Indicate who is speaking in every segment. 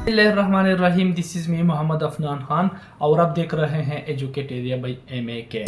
Speaker 1: बिस्मिल्लाहिर्रहमानिर्रहीम। This is me Mohammad Afnan Khan और आप देख रहे हैं एजुकेट एरिया बाई MAK।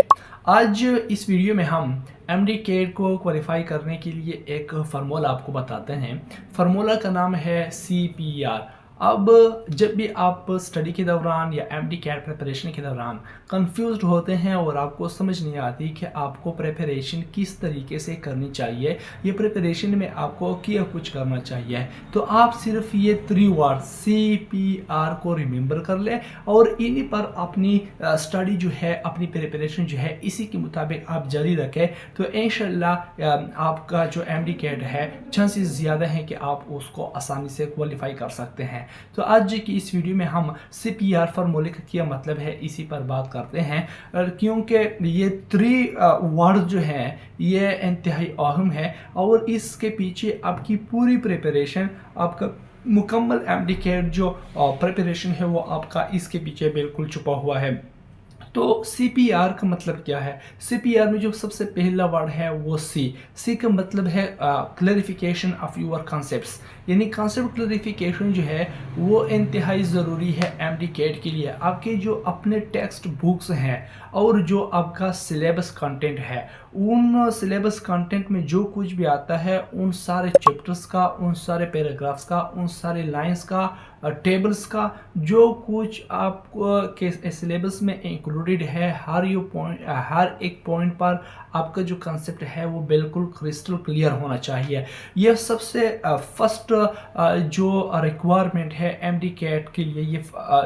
Speaker 1: आज इस वीडियो में हम MD कैट को क्वालिफाई करने के लिए एक फार्मूला आपको बताते हैं। फार्मूला का नाम है CPR। अब जब भी आप स्टडी के दौरान या MD कैट प्रिपरेशन के दौरान कंफ्यूज्ड होते हैं और आपको समझ नहीं आती कि आपको प्रिपरेशन किस तरीके से करनी चाहिए, ये प्रिपरेशन में आपको क्या कुछ करना चाहिए, तो आप सिर्फ ये 3 वर्ड CPR को रिमेंबर कर लें और इन्हीं पर अपनी स्टडी जो है, अपनी प्रिपरेशन जो है, इसी के मुताबिक आप जारी रखें तो इंशाल्लाह आपका जो MD कैट है चांसेस ज़्यादा हैं कि आप उसको आसानी से क्वालिफाई कर सकते हैं। तो आज की इस वीडियो में हम CPR फार्मूले का क्या मतलब है इसी पर बात करते हैं, क्योंकि ये 3 वर्ड जो हैं ये इंतहाई अहम है और इसके पीछे आपकी पूरी प्रिपरेशन, आपका मुकम्मल MD कैट जो प्रिपरेशन है वो आपका इसके पीछे बिल्कुल छुपा हुआ है। तो CPR का मतलब क्या है? CPR में जो सबसे पहला वर्ड है वो C का मतलब है क्लैरिफिकेशन ऑफ योर कॉन्सेप्ट्स, यानी कॉन्सेप्ट क्लैरिफिकेशन जो है वो इंतहाई ज़रूरी है MD कैट के लिए। आपके जो अपने टेक्स्ट बुक्स हैं और जो आपका सिलेबस कंटेंट है, उन सिलेबस कंटेंट में जो कुछ भी आता है, उन सारे चैप्टर्स का, उन सारे पैराग्राफ्स का, उन सारे लाइंस का, टेबल्स का, जो कुछ आपको के सिलेबस में इंक्लूडेड है, हर एक पॉइंट पर आपका जो कंसेप्ट है वो बिल्कुल क्रिस्टल क्लियर होना चाहिए। यह सबसे फर्स्ट जो रिक्वायरमेंट है MD कैट के लिए,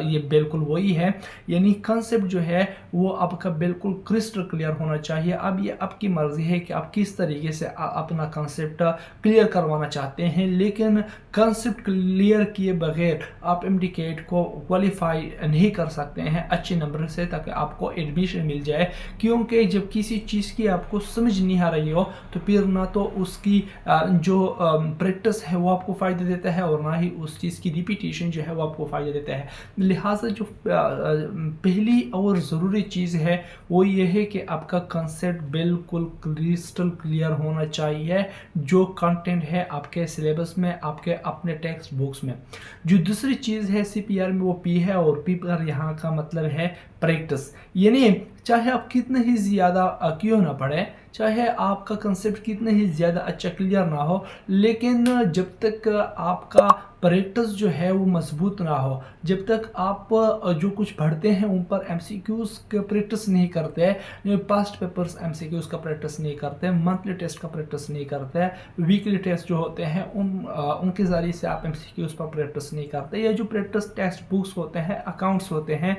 Speaker 1: ये बिल्कुल वही है, यानी कंसेप्ट जो है वो आपका बिल्कुल क्रिस्टल क्लियर होना चाहिए। अब ये आपकी मर्जी है कि आप किस तरीके से अपना कंसेप्ट क्लियर करवाना चाहते हैं, लेकिन कंसेप्ट क्लियर किए बगैर आप MD कैट को क्वालिफाई नहीं कर सकते हैं अच्छे नंबर से, ताकि आपको एडमिशन मिल जाए। क्योंकि जब किसी चीज़ की आपको समझ नहीं आ रही हो तो फिर ना तो उसकी जो प्रैक्टिस है वो आपको फ़ायदा देता है और ना ही उस चीज़ की रिपीटेशन जो है वो आपको फ़ायदा देता है। लिहाजा जो पहली और ज़रूरी चीज़ है वो ये है कि आपका कंसेप्ट बिल्कुल क्रिस्टल क्लियर होना चाहिए, जो कंटेंट है आपके सिलेबस में, आपके अपने टेक्स्ट बुक्स में। जो दूसरी चीज़ है CPR में वो P है, और P पर यहाँ का मतलब है प्रैक्टिस, यानी चाहे आप कितने ही ज़्यादा क्यों ना पढ़े, चाहे आपका कंसेप्ट कितने ही ज़्यादा अच्छा क्लियर ना हो, लेकिन जब तक आपका प्रैक्टिस जो है वो मजबूत ना हो, जब तक आप जो कुछ पढ़ते हैं उन पर MCQs का प्रैक्टिस नहीं करते, पास्ट पेपर्स MCQs का प्रैक्टिस नहीं करते, मंथली टेस्ट का प्रैक्टिस नहीं करते, वीकली टेस्ट जो होते हैं उनके ज़रिए से आप MCQs पर प्रैक्टिस नहीं करते, या जो प्रैक्टिस टेक्स्ट बुक्स होते हैं, अकाउंट्स होते हैं,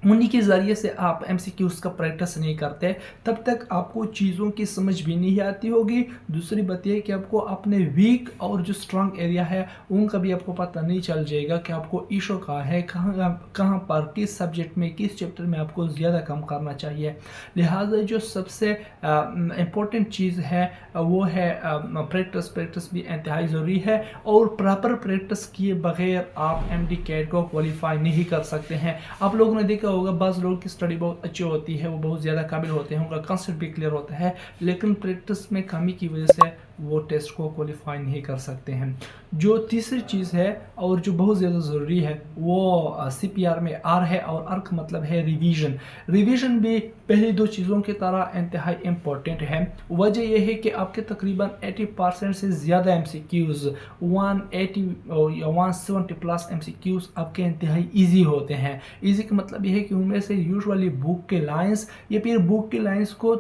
Speaker 1: उन्हीं के ज़रिए से आप MCQs का प्रैक्टिस नहीं करते, तब तक आपको चीज़ों की समझ भी नहीं आती होगी। दूसरी बात यह कि आपको अपने वीक और जो स्ट्रांग एरिया है उनका भी आपको पता नहीं चल जाएगा कि आपको इशू कहाँ है, कहाँ पर, किस सब्जेक्ट में, किस चैप्टर में आपको ज़्यादा कम करना चाहिए। लिहाजा जो सबसे इम्पोर्टेंट चीज़ है वो है प्रैक्टिस भी इंतहाई ज़रूरी है, और प्रॉपर प्रैक्टिस किए बगैर आप MD कैट को क्वालिफाई नहीं कर सकते हैं। आप लोगों ने देखा होगा बाज़ लोगों की स्टडी बहुत अच्छी होती है, वो बहुत ज़्यादा काबिल होते हैं, उनका कंसेप्ट भी क्लियर होता है, लेकिन प्रैक्टिस में कमी की वजह से वो टेस्ट को क्वालिफाई नहीं कर सकते हैं। जो तीसरी चीज़ है और जो बहुत ज़्यादा ज़रूरी है वो CPR में R है, और R का मतलब है रिवीजन। रिवीजन भी पहली 2 चीज़ों की तरह इंतहाई इम्पोर्टेंट है। वजह यह है कि आपके तकरीबन 80% से ज़्यादा MCQs, 180 या 170 प्लस MCQs आपके इंतहाई ईजी होते हैं। ईजी का मतलब यह है कि उनमें से यूजुअली बुक के लाइंस या फिर बुक के लाइंस को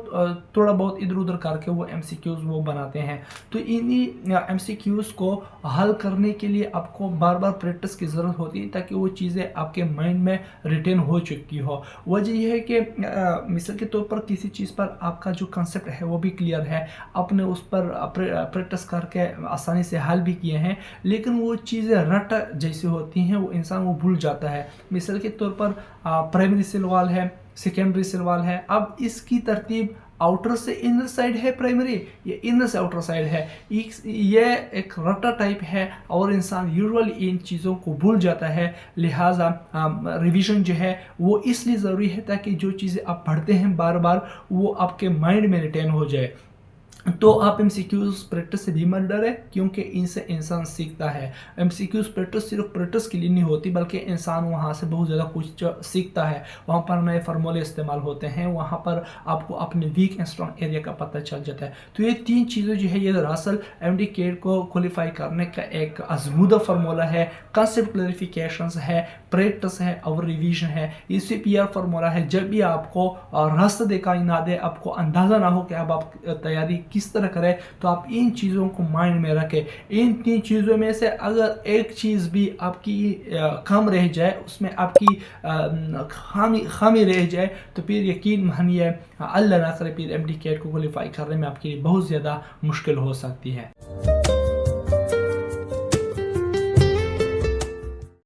Speaker 1: थोड़ा बहुत इधर उधर करके वो MCQs वो बनाते हैं। तो इन्हीं MCQs को हल करने के लिए आपको बार बार प्रैक्टिस की ज़रूरत होती है, ताकि वो चीज़ें आपके माइंड में रिटेन हो चुकी हो। वजह यह है कि मिसाल के तौर पर किसी चीज़ पर आपका जो कंसेप्ट है वो भी क्लियर है, आपने उस पर प्रैक्टिस करके आसानी से हल भी किए हैं, लेकिन वो चीज़ें रट जैसी होती हैं, वो इंसान वो भूल जाता है। मिसाल के तौर पर प्राइमरी सवाल है, सेकेंडरी सवाल है, अब इसकी तरतीब आउटर से इनर साइड है प्राइमरी, ये इनर से आउटर साइड है, ये एक रटा टाइप है और इंसान यूजुअली इन चीज़ों को भूल जाता है। लिहाजा रिवीजन जो है वो इसलिए ज़रूरी है ताकि जो चीज़ें आप पढ़ते हैं बार बार वो आपके माइंड में रिटेन हो जाए। तो आप MCQs प्रैक्टिस से भी मत डरे, क्योंकि इनसे इंसान सीखता है। MCQs प्रैक्टिस सिर्फ प्रैक्टिस के लिए नहीं होती, बल्कि इंसान वहाँ से बहुत ज़्यादा कुछ सीखता है। वहाँ पर नए फार्मूले इस्तेमाल होते हैं, वहाँ पर आपको अपने वीक एंड स्ट्रॉन्ग एरिया का पता चल जाता है। तो ये 3 चीज़ें जो है, ये दरअसल MD कैट को क्वालिफाई करने का एक आजमूदा फार्मूला है। कंसेप्ट क्लैरिफिकेशंस है, प्रैक्टिस है और रिवीजन है। इससे PR फार्मूला है। जब भी आपको रास्ता दिखाई ना दे, आपको अंदाज़ा ना हो कि अब आप तैयारी किस तरह करें, तो आप इन चीज़ों को माइंड में रखें। इन 3 चीज़ों में से अगर एक चीज़ भी आपकी कम रह जाए, उसमें आपकी खामी रह जाए, तो फिर यकीन मानिए, अल्लाह ना करे, फिर MD कैट को क्वालिफाई करने में आपके लिए बहुत ज़्यादा मुश्किल हो सकती है।